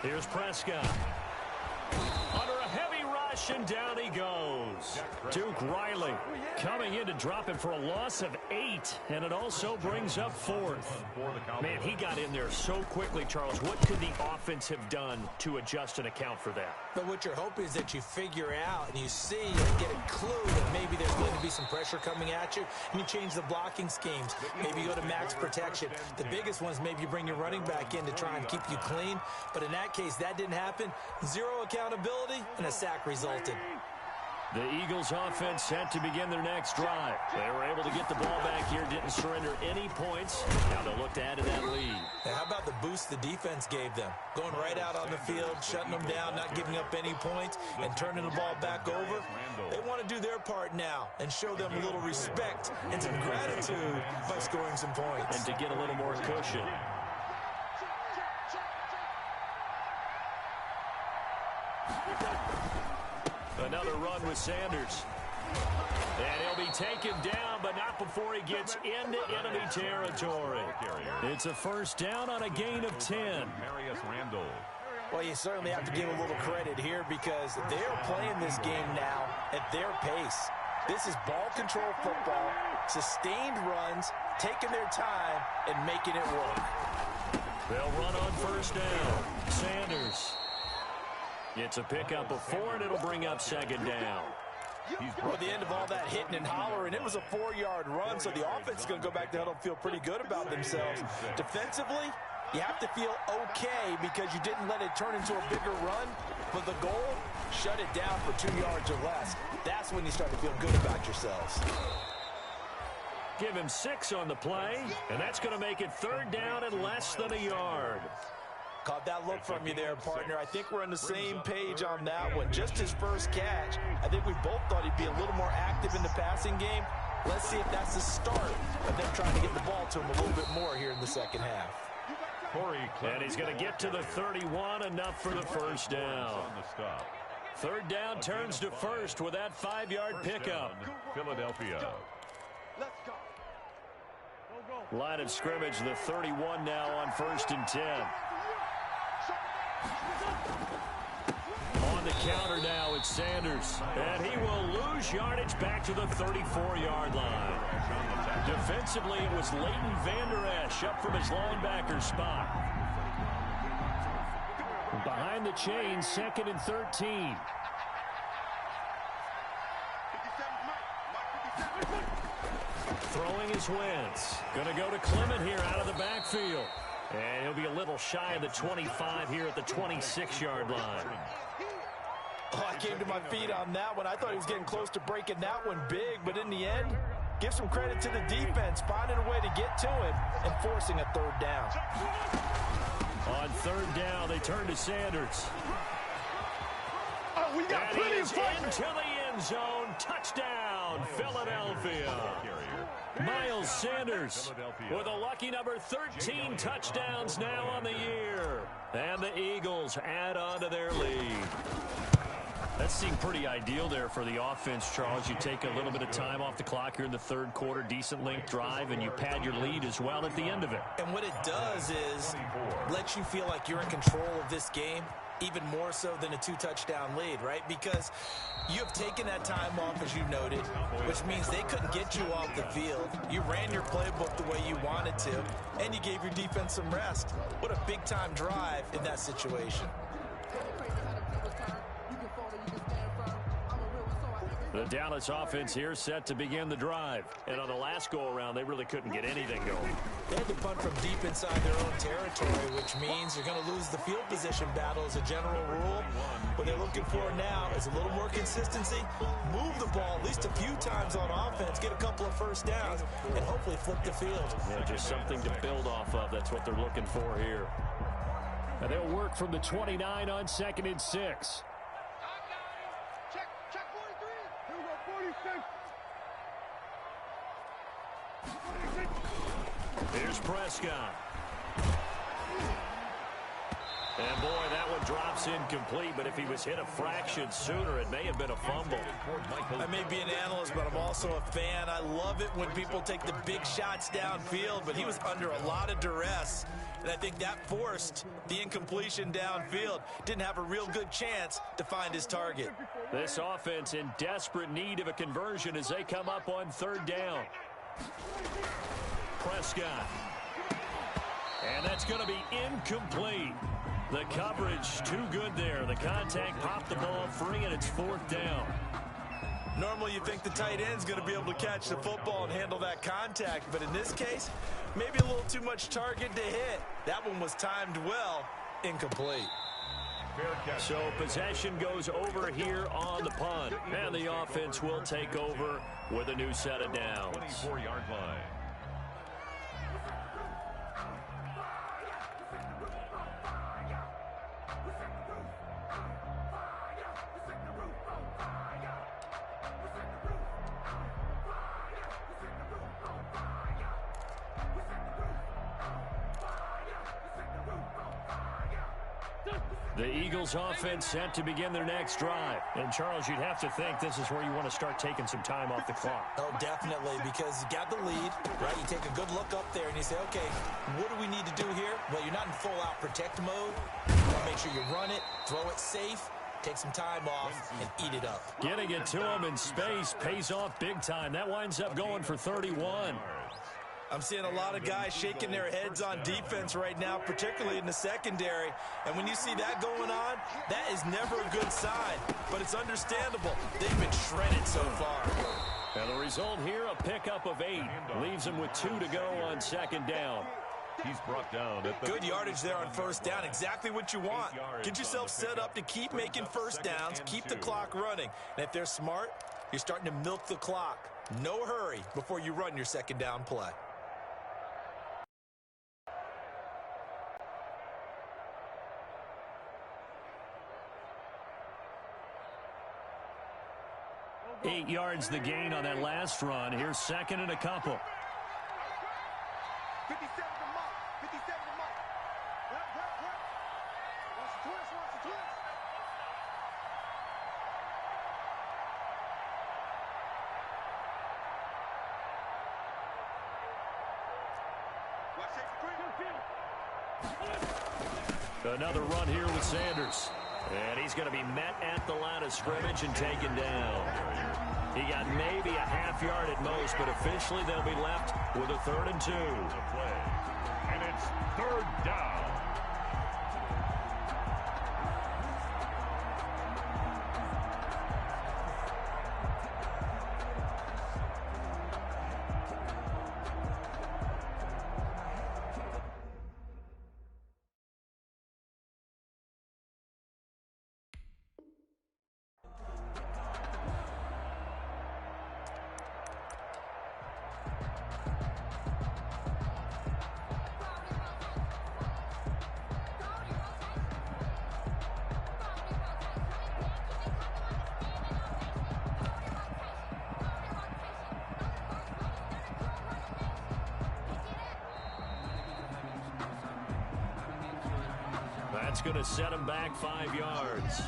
Here's Prescott. Under a heavy rush, and down he goes. Duke Riley coming in to drop him for a loss of 8, and it also brings up 4th. Man, he got in there so quickly, Charles. What could the offense have done to adjust and account for that? But what you're hoping is that you figure out and you see and get a clue that maybe there's going to be some pressure coming at you, and you change the blocking schemes. Maybe you go to max protection. The biggest one is maybe you bring your running back in to try and keep you clean. But in that case, that didn't happen. Zero accountability, and a sack resulted. The Eagles offense set to begin their next drive. They were able to get the ball back here, didn't surrender any points. Now they'll look to add to that lead. Now, how about the boost the defense gave them? Going right out on the field, shutting them down, not giving up any points, and turning the ball back over. They want to do their part now and show them a little respect and some gratitude by scoring some points. And to get a little more cushion. Another run with Sanders. And he'll be taken down, but not before he gets into enemy territory. It's a 1st down on a gain of 10. Marius Randall. Well, you certainly have to give a little credit here because they're playing this game now at their pace. This is ball control football, sustained runs, taking their time, and making it work. They'll run on 1st down. Sanders. It's a pickup of 4, and it'll bring up 2nd down. Well, at the end of all that hitting and hollering, it was a 4-yard run, so the offense is going to go back to huddle and feel pretty good about themselves. Defensively, you have to feel okay because you didn't let it turn into a bigger run, but the goal, shut it down for 2 yards or less. That's when you start to feel good about yourselves. Give him 6 on the play, and that's going to make it 3rd down and less than a yard. Caught that look from you there, partner. I think we're on the same page on that one. Just his first catch. I think we both thought he'd be a little more active in the passing game. Let's see if that's the start of them trying to get the ball to him a little bit more here in the second half. And he's going to get to the 31, enough for the 1st down. 3rd down turns to 1st with that 5-yard pickup. Philadelphia. Line of scrimmage, the 31 now on 1st and 10. On the counter now, it's Sanders. And he will lose yardage back to the 34-yard line. Defensively, it was Leighton Vander Esch up from his linebacker spot. Behind the chains, 2nd and 13. Throwing his Wentz. Going to go to Clement here out of the backfield. And he'll be a little shy of the 25 here at the 26-yard line. Oh, I came to my feet on that one. I thought he was getting close to breaking that one big, but in the end, give some credit to the defense, finding a way to get to him and forcing a 3rd down. On 3rd down, they turn to Sanders. Oh, we got and plenty he of is fight. into the end end zone. Touchdown, Philadelphia. Miles Sanders with a lucky number 13 touchdowns now on the year. And the Eagles add on to their lead. That seemed pretty ideal there for the offense, Charles. You take a little bit of time off the clock here in the third quarter, decent length drive, and you pad your lead as well at the end of it. And what it does is let you feel like you're in control of this game, even more so than a 2-touchdown lead, right? Because you have taken that time off, as you noted, which means they couldn't get you off the field. You ran your playbook the way you wanted to, and you gave your defense some rest. What a big-time drive in that situation. The Dallas offense here set to begin the drive. And on the last go-around, they really couldn't get anything going. They had to punt from deep inside their own territory, which means you're going to lose the field position battle as a general rule. What they're looking for now is a little more consistency, move the ball at least a few times on offense, get a couple of first downs, and hopefully flip the field. Yeah, just something to build off of. That's what they're looking for here. And they'll work from the 29 on 2nd and 6. Here's Prescott. And boy, that one drops incomplete, but if he was hit a fraction sooner, it may have been a fumble. I may be an analyst, but I'm also a fan. I love it when people take the big shots downfield, but he was under a lot of duress, and I think that forced the incompletion downfield. Didn't have a real good chance to find his target. This offense in desperate need of a conversion as they come up on 3rd down. Prescott. And that's going to be incomplete. The coverage too good there. The contact popped the ball free, and it's 4th down. Normally you think the tight end's going to be able to catch the football and handle that contact, but in this case, maybe a little too much target to hit. That one was timed well. Incomplete. So possession goes over here on the punt, and the offense will take over with a new set of downs. 24-yard line. The Eagles offense set to begin their next drive. And, Charles, you'd have to think this is where you want to start taking some time off the clock. Oh, definitely, because you got the lead, right? You take a good look up there and you say, okay, what do we need to do here? Well, you're not in full-out protect mode. You want to make sure you run it, throw it safe, take some time off, and eat it up. Getting it to him in space pays off big time. That winds up going for 31. I'm seeing a lot of guys shaking their heads on defense right now, particularly in the secondary. And when you see that going on, that is never a good sign. But it's understandable. They've been shredded so far. And the result here, a pickup of 8. Leaves them with 2 to go on 2nd down. He's brought down at the good yardage there on 1st down. Exactly what you want. Get yourself set up to keep making first downs, keep the clock running. And if they're smart, you're starting to milk the clock. No hurry before you run your 2nd down play. Eight yards the gain on that last run. Here's 2nd and a couple. 57 to Mike. 57 to Mike. Watch the twist. Watch the twist. Watch safety quick. Another run here with Sanders. And he's going to be met at the line of scrimmage and taken down. He got maybe a half yard at most, but officially they'll be left with a 3rd and 2. And it's 3rd down. That's going to set him back 5 yards.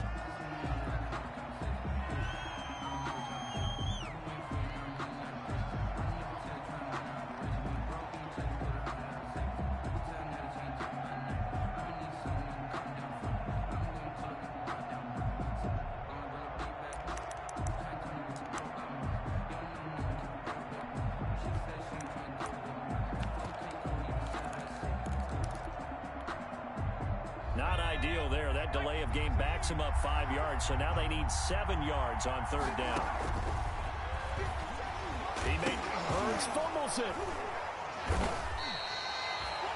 Not ideal there. That delay of game backs him up 5 yards, so now they need 7 yards on 3rd down. Hurts fumbles it.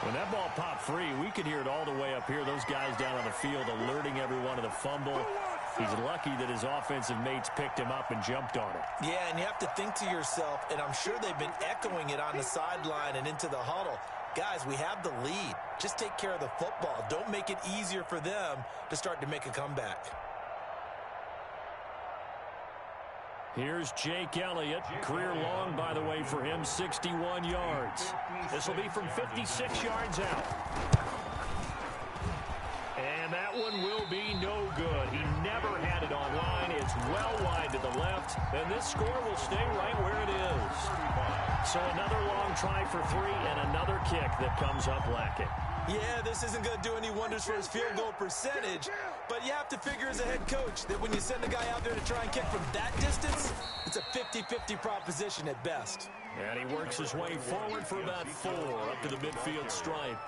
When that ball popped free, we could hear it all the way up here. Those guys down on the field alerting everyone of the fumble. He's lucky that his offensive mates picked him up and jumped on it. Yeah, and you have to think to yourself, and I'm sure they've been echoing it on the sideline and into the huddle. Guys, we have the lead. Just take care of the football. Don't make it easier for them to start to make a comeback. Here's Jake Elliott. Career long, by the way, for him, 61 yards. This will be from 56 yards out. And that one will be no good. He never had it online. It's well wide to the left. And this score will stay right where it is. So another long try for 3 and another kick that comes up lacking. Yeah, this isn't going to do any wonders for his field goal percentage, but you have to figure as a head coach that when you send a guy out there to try and kick from that distance, it's a 50-50 proposition at best. And he works his way forward for about 4 up to the midfield stripe.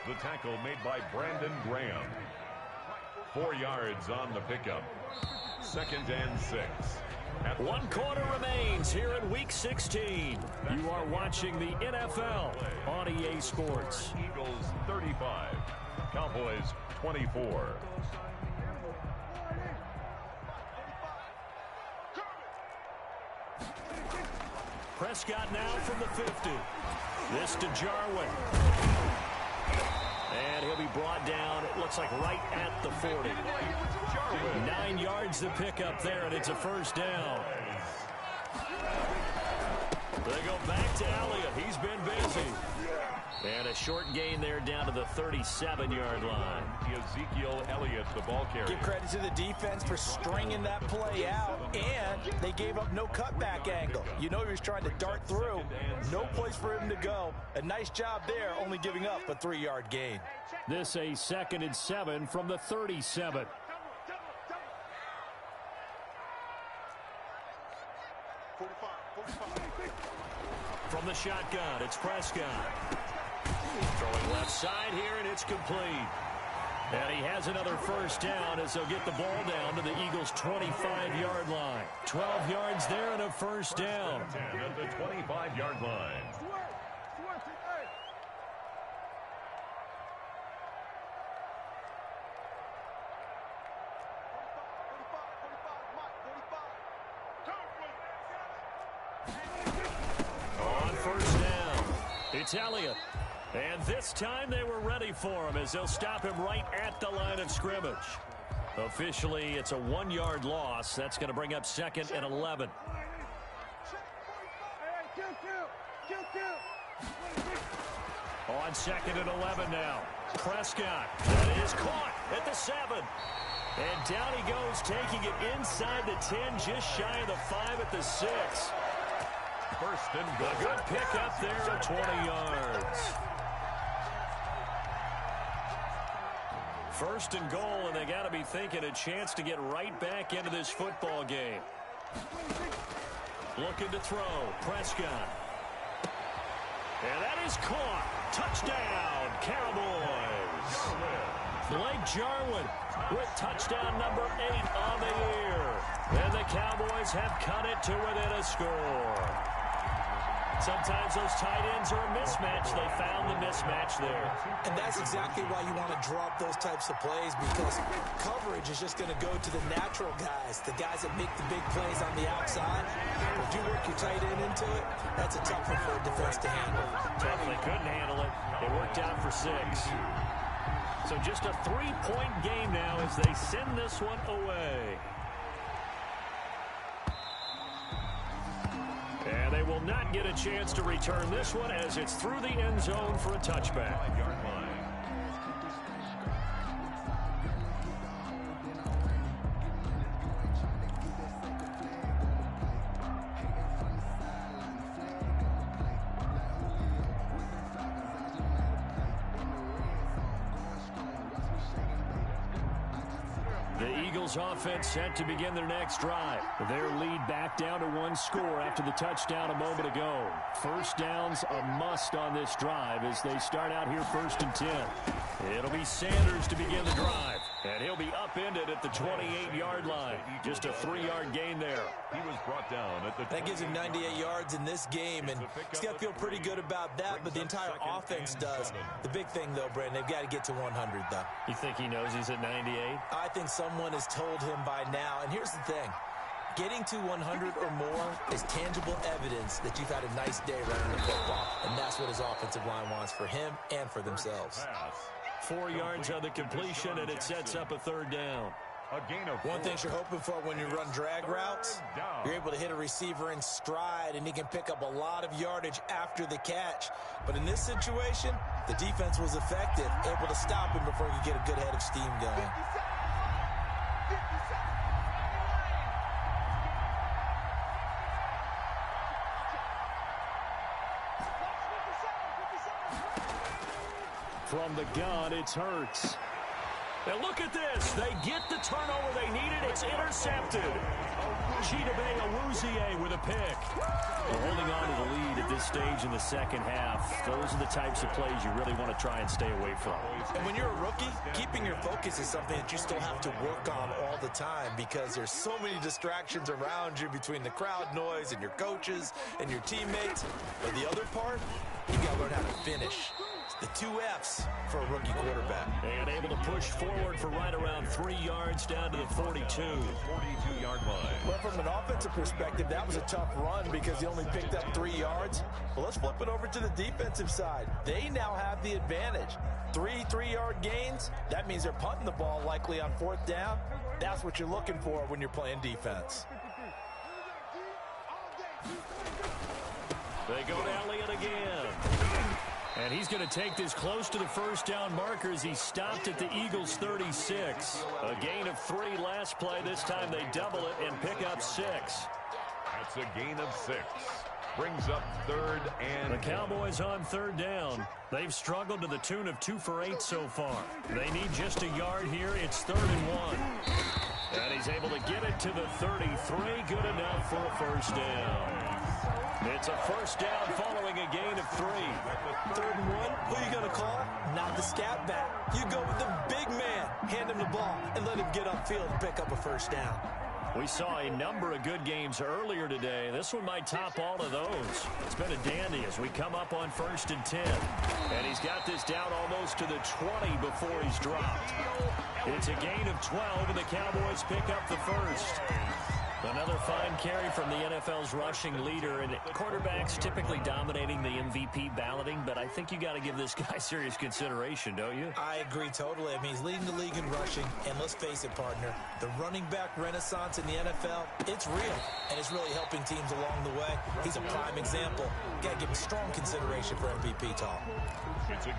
The tackle made by Brandon Graham. 4 yards on the pickup. 2nd and 6. 1 quarter remains here in Week 16. You are watching the NFL on EA Sports. Eagles 35, Cowboys 24. Prescott now from the 50. This to Jarwin. And he'll be brought down, it looks like right at the 40. 9 yards to pick up there, and it's a 1st down. They go back to Elliott. He's been busy. And a short gain there down to the 37-yard line. Ezekiel Elliott, the ball carrier. Give credit to the defense for stringing that play out, and they gave up no cutback angle. You know he was trying to dart through. No place for him to go. A nice job there, only giving up a 3-yard gain. This a 2nd and 7 from the 37. From the shotgun, it's Prescott. Throwing left side here, and it's complete. And he has another 1st down as they'll get the ball down to the Eagles' 25-yard line. 12 yards there and a 1st down. 10 at the 25-yard line. On 1st down, it's Elliott. And this time they were ready for him as they'll stop him right at the line of scrimmage. Officially, it's a 1-yard loss. That's going to bring up 2nd and 11. On 2nd and 11 now. Prescott. That is caught at the 7. And down he goes, taking it inside the 10, just shy of the 5 at the 6. 1st and goal. A good pick up there at 20 yards. 1st and goal, and they got to be thinking a chance to get right back into this football game. Looking to throw. Prescott. And that is caught. Touchdown, Cowboys. Blake Jarwin with touchdown number 8 on the year. And the Cowboys have cut it to within a score. Sometimes those tight ends are a mismatch. They found the mismatch there. And that's exactly why you want to drop those types of plays, because coverage is just going to go to the natural guys, the guys that make the big plays on the outside. If you work your tight end into it, that's a tough one for a defense to handle. Tough, they couldn't handle it. It worked out for 6. So just a 3-point game now as they send this one away. And they will not get a chance to return this one as it's through the end zone for a touchback. The Eagles offense set to begin their next drive. Their lead back down to 1 score after the touchdown a moment ago. First down's a must on this drive as they start out here 1st and 10. It'll be Sanders to begin the drive, and he'll be upended at the 28-yard line. Just a 3-yard gain there. He was brought down at the That gives him 98 yards in this game, and he's got to feel pretty good about that, but the entire offense does. The big thing, though, Brandon, they've got to get to 100, though. You think he knows he's at 98? I think someone has told him by now, and here's the thing. Getting to 100 or more is tangible evidence that you've had a nice day running the football, and that's what his offensive line wants for him and for themselves. 4 yards on the completion, and it sets up a 3rd down. One thing you're hoping for when you run drag routes, you're able to hit a receiver in stride, and he can pick up a lot of yardage after the catch. But in this situation, the defense was effective, able to stop him before he could get a good head of steam going. From the gun, it's Hurts. And look at this. They get the turnover they needed. It's intercepted. Chidobe Awuzie with a pick. They're holding on to the lead at this stage in the second half. Those are the types of plays you really want to try and stay away from. And when you're a rookie, keeping your focus is something that you still have to work on all the time because there's so many distractions around you between the crowd noise and your coaches and your teammates. But the other part, you got to learn how to finish. The 2 F's for a rookie quarterback. And able to push forward for right around 3 yards down to the 42. 42-yard line. Well, from an offensive perspective, that was a tough run because he only picked up 3 yards. Well, let's flip it over to the defensive side. They now have the advantage. 3 3-yard gains. That means they're punting the ball likely on 4th down. That's what you're looking for when you're playing defense. They go to Elliott again. And he's going to take this close to the 1st down marker as he stopped at the Eagles' 36. A gain of 3 last play. This time they double it and pick up 6. That's a gain of 6. Brings up 3rd and... The Cowboys on 3rd down. They've struggled to the tune of 2 for 8 so far. They need just a yard here. It's 3rd and 1. And he's able to get it to the 33. Good enough for a 1st down. It's a 1st down following a gain of 3. 3rd and 1, who are you going to call? Not the scat back. You go with the big man. Hand him the ball and let him get upfield and pick up a 1st down. We saw a number of good games earlier today. This one might top all of those. It's been a dandy as we come up on 1st and 10. And he's got this down almost to the 20 before he's dropped. It's a gain of 12, and the Cowboys pick up the 1st. Another fine carry from the NFL's rushing leader, and quarterbacks typically dominating the MVP balloting, but I think you got to give this guy serious consideration, don't you? I agree totally. I mean, he's leading the league in rushing, and let's face it, partner, the running back renaissance in the NFL, it's real, and it's really helping teams along the way. He's a prime example. Got to give him strong consideration for MVP talk.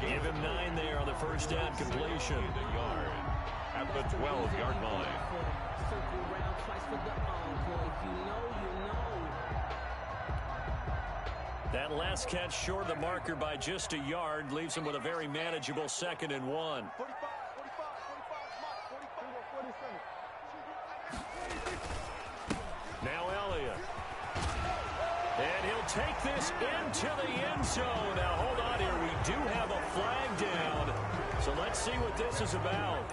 Give him 9 there on the 1st down completion. At the 12-yard line. That last catch short of the marker by just a yard leaves him with a very manageable 2nd and 1. Now Elliott. And he'll take this into the end zone. Now hold on here. We do have a flag down. So let's see what this is about.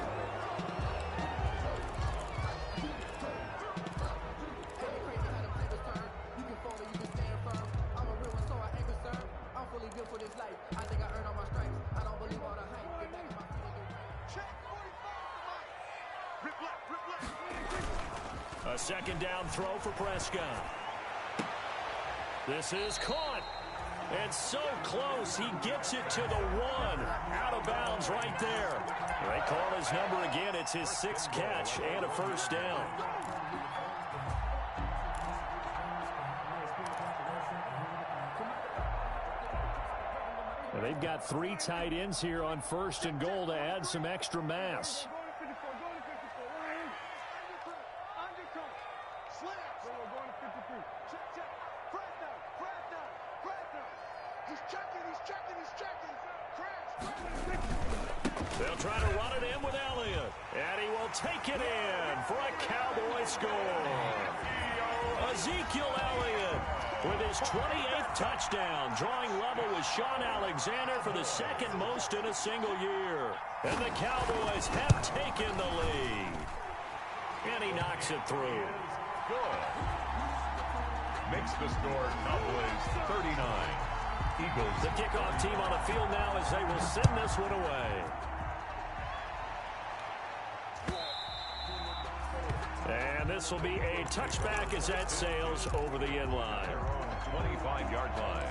A 2nd down throw for Prescott. This is caught. And so close. He gets it to the 1. Out of bounds right there. They call his number again. It's his 6th catch and a 1st down. And they've got 3 tight ends here on 1st and goal to add some extra mass. They'll try to run it in with Elliott. And he will take it in for a Cowboy score. Ezekiel Elliott with his 28th touchdown, drawing level with Sean Alexander for the second most in a single year. And the Cowboys have taken the lead. And he knocks it through. Good. Makes the score Cowboys 39. Eagles. The kickoff team on the field now as they will send this one away. And this will be a touchback as that sails over the end line. 25-yard line.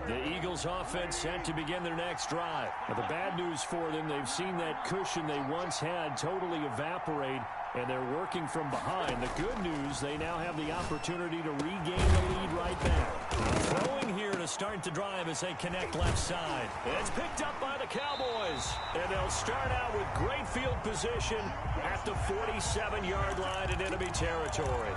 The Eagles offense set to begin their next drive. Now, the bad news for them, they've seen that cushion they once had totally evaporate, and they're working from behind. The good news, they now have the opportunity to regain the lead right back. Throwing here to start the drive as they connect left side. It's picked up by the Cowboys, and they'll start out with great field position at the 47-yard line in enemy territory.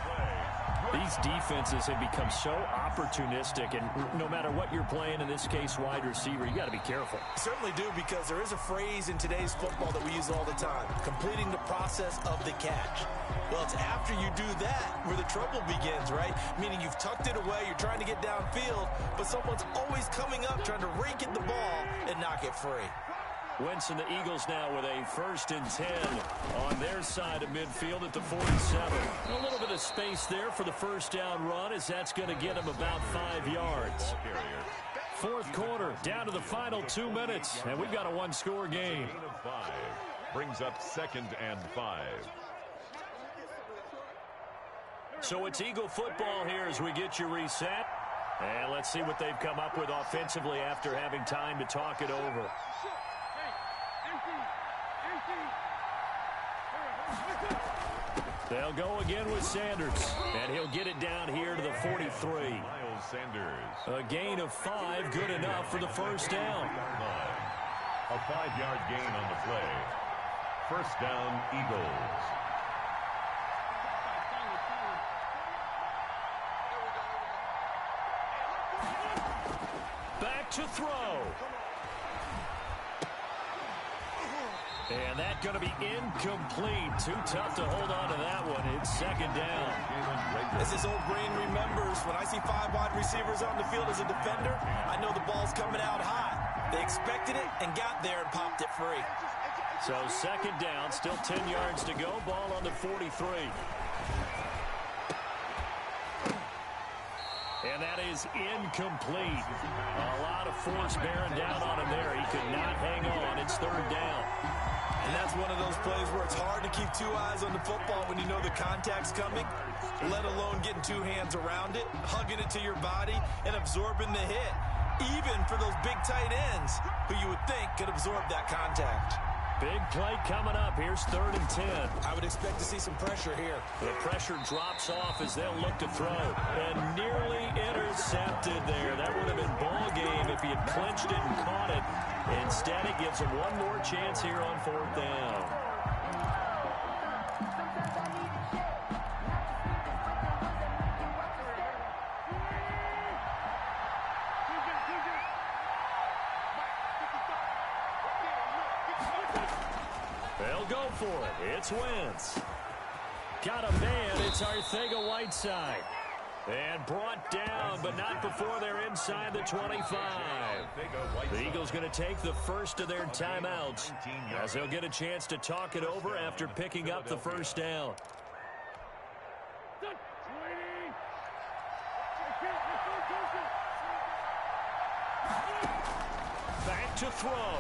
These defenses have become so opportunistic, and no matter what you're playing, in this case wide receiver, you got to be careful. Certainly do, because there is a phrase in today's football that we use all the time: completing the process of the catch. Well, it's after you do that where the trouble begins, right? Meaning you've tucked it away, you're trying to get downfield, but someone's always coming up trying to rake at the ball and knock it free. Wentz and the Eagles now with a 1st and 10 on their side of midfield at the 47. A little bit of space there for the first down run, as that's going to get him about 5 yards. Fourth quarter, down to the final 2 minutes, and we've got a one-score game. Gain of 5 brings up 2nd and 5. So it's Eagle football here as we get you reset. And let's see what they've come up with offensively after having time to talk it over. They'll go again with Sanders, and he'll get it down here to the 43. Miles Sanders. A gain of 5, good enough for the first down. A 5-yard gain on the play. First down, Eagles. Back to throw. And that's going to be incomplete. Too tough to hold on to that one. It's 2nd down. As this old brain remembers, when I see 5 wide receivers on the field as a defender, I know the ball's coming out hot. They expected it and got there and popped it free. So 2nd down, still 10 yards to go. Ball on the 43. And that is incomplete. A lot of force bearing down on him there. He could not hang on. It's 3rd down. And that's one of those plays where it's hard to keep 2 eyes on the football when you know the contact's coming, let alone getting 2 hands around it, hugging it to your body, and absorbing the hit, even for those big tight ends who you would think could absorb that contact. Big play coming up. Here's 3rd and 10. I would expect to see some pressure here. The pressure drops off as they'll look to throw. And nearly intercepted there. That would have been ball game if he had clinched it and caught it. Instead, it gives him one more chance here on 4th down. They'll go for it. It's Wentz. Got a man. It's Arcega-Whiteside. And brought down, but not before they're inside the 25. The Eagles going to take the first of their timeouts as they'll get a chance to talk it over after picking up the first down. Back to throw.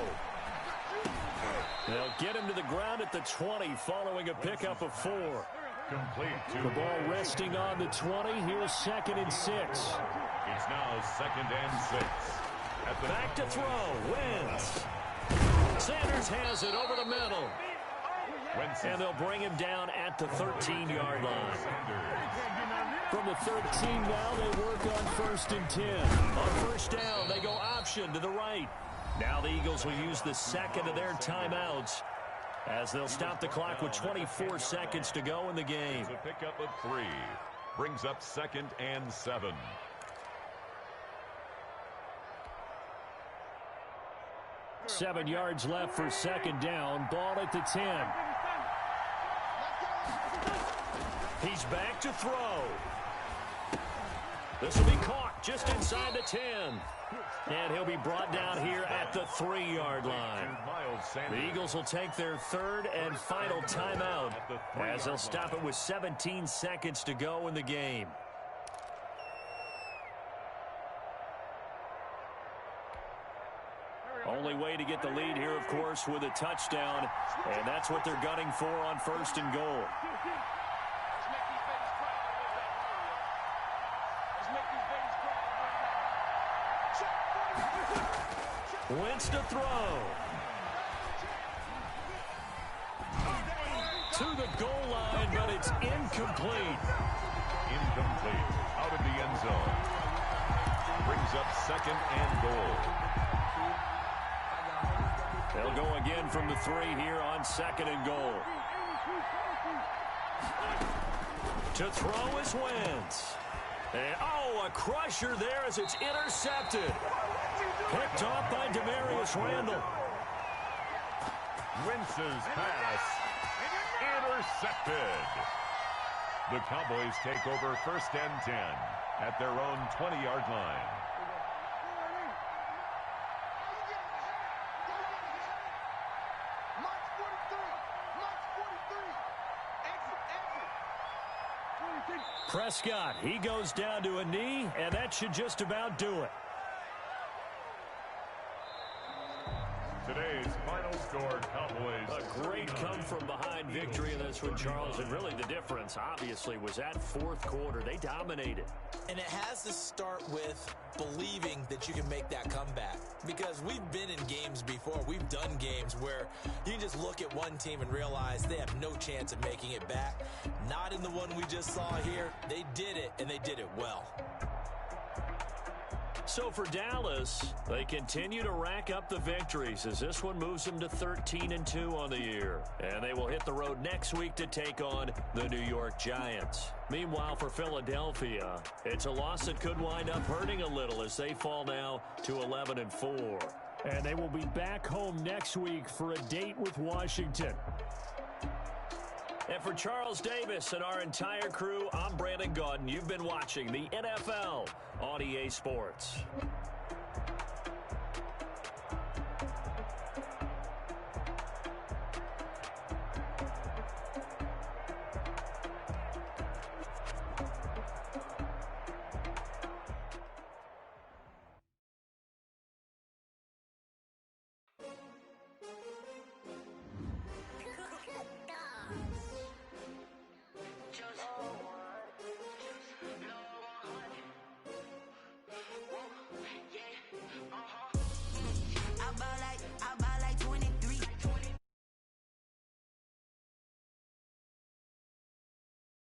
They'll get him to the ground at the 20 following a pickup of 4. Complete to the ball resting on the 20. Here's 2nd and 6. It's now 2nd and 6. At the back to throw. Wentz. Sanders has it over the middle. And they'll bring him down at the 13-yard line. From the 13 now, they work on 1st and 10. On first down, they go option to the right. Now the Eagles will use the second of their timeouts as they'll stop the clock with 24 seconds to go in the game. It's a pickup of 3. Brings up 2nd and 7. Seven yards left for 2nd down. Ball at the 10. He's back to throw. This will be caught just inside the 10. And he'll be brought down here at the 3-yard line. The Eagles will take their 3rd and final timeout as they'll stop it with 17 seconds to go in the game. Only way to get the lead here, of course, with a touchdown. And that's what they're gunning for on 1st and goal. Wentz to throw. To the goal line, but it's incomplete. Incomplete. Out of the end zone. Brings up 2nd and goal. They'll go again from the 3 here on 2nd and goal. To throw is Wentz. And, a crusher there as it's intercepted. Picked off by Demarius Randall. Wentz's pass intercepted. The Cowboys take over 1st and 10 at their own 20-yard line. Prescott, he goes down to a knee, and that should just about do it. Today's final score, Cowboys. A great come-from-behind victory in this one, Charles. And really the difference, obviously, was that 4th quarter. They dominated. And it has to start with believing that you can make that comeback. Because we've been in games before. We've done games where you can just look at one team and realize they have no chance of making it back. Not in the one we just saw here. They did it, and they did it well. So for Dallas, they continue to rack up the victories as this one moves them to 13-2 on the year. And they will hit the road next week to take on the New York Giants. Meanwhile, for Philadelphia, it's a loss that could wind up hurting a little as they fall now to 11-4. And they will be back home next week for a date with Washington. And for Charles Davis and our entire crew, I'm Brandon Gaudin. You've been watching the NFL on EA Sports.